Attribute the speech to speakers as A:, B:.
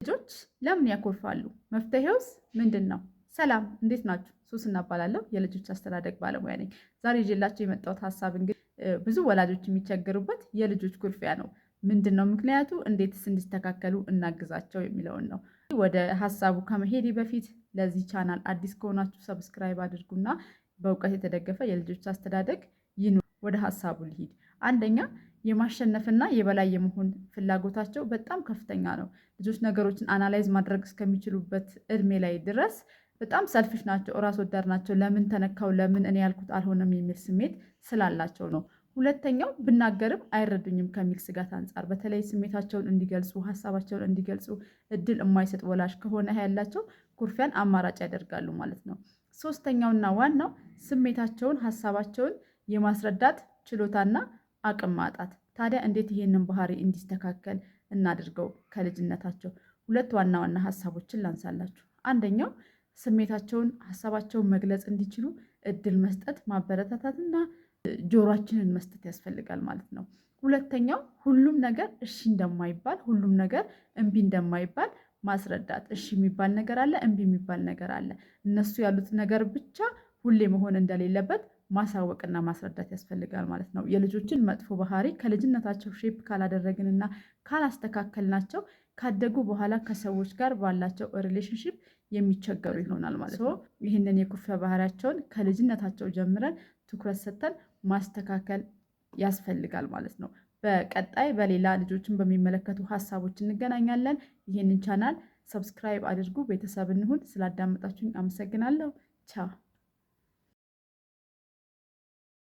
A: ልጆች ለምን ያኮርፋሉ? መፍትሄውስ ምንድነው? ሰላም እንዴት ናችሁ? ሱስና እባላለሁ የልጆች አስተዳደግ ባለሙያ ነኝ። ዛሬ ይዤላችሁ የመጣሁት ሀሳብ እንግዲህ ብዙ ወላጆች የሚቸገሩበት የልጆች ኩርፊያ ነው። ምንድነው ምክንያቱ? እንዴትስ እንዲስተካከሉ እናግዛቸው የሚለውን ነው። ወደ ሀሳቡ ከመሄዴ በፊት ለዚህ ቻናል አዲስ ከሆናችሁ ሰብስክራይብ አድርጉና በእውቀት የተደገፈ የልጆች አስተዳደግ ይኑር። ወደ ሀሳቡ ልሂድ። አንደኛ የማሸነፍና የበላይ የመሆን ፍላጎታቸው በጣም ከፍተኛ ነው። ልጆች ነገሮችን አናላይዝ ማድረግ እስከሚችሉበት እድሜ ላይ ድረስ በጣም ሰልፊሽ ናቸው፣ ራስ ወዳድ ናቸው። ለምን ተነካው፣ ለምን እኔ ያልኩት አልሆነም የሚል ስሜት ስላላቸው ነው። ሁለተኛው ብናገርም አይረዱኝም ከሚል ስጋት አንጻር በተለይ ስሜታቸውን እንዲገልጹ ሀሳባቸውን እንዲገልጹ እድል የማይሰጥ ወላጅ ከሆነ ያላቸው ኩርፊያን አማራጭ ያደርጋሉ ማለት ነው። ሶስተኛውና ዋናው ስሜታቸውን ሀሳባቸውን የማስረዳት ችሎታና አቅም ማጣት። ታዲያ እንዴት ይሄንን ባህሪ እንዲስተካከል እናድርገው? ከልጅነታቸው ሁለት ዋና ዋና ሀሳቦችን ላንሳላችሁ። አንደኛው ስሜታቸውን ሀሳባቸውን መግለጽ እንዲችሉ እድል መስጠት፣ ማበረታታትና ጆሯችንን መስጠት ያስፈልጋል ማለት ነው። ሁለተኛው ሁሉም ነገር እሺ እንደማይባል፣ ሁሉም ነገር እምቢ እንደማይባል ማስረዳት። እሺ የሚባል ነገር አለ፣ እምቢ የሚባል ነገር አለ። እነሱ ያሉት ነገር ብቻ ሁሌ መሆን እንደሌለበት ማሳወቅና ማስረዳት ያስፈልጋል ማለት ነው። የልጆችን መጥፎ ባህሪ ከልጅነታቸው ሼፕ ካላደረግንና ካላስተካከልናቸው ካደጉ በኋላ ከሰዎች ጋር ባላቸው ሪሌሽንሽፕ የሚቸገሩ ይሆናል ማለት ነው። ይህንን የኩርፊያ ባህሪያቸውን ከልጅነታቸው ጀምረን ትኩረት ሰጥተን ማስተካከል ያስፈልጋል ማለት ነው። በቀጣይ በሌላ ልጆችን በሚመለከቱ ሀሳቦች እንገናኛለን። ይህንን ቻናል ሰብስክራይብ አድርጉ፣ ቤተሰብ እንሁን። ስላዳመጣችሁኝ አመሰግናለሁ። ቻው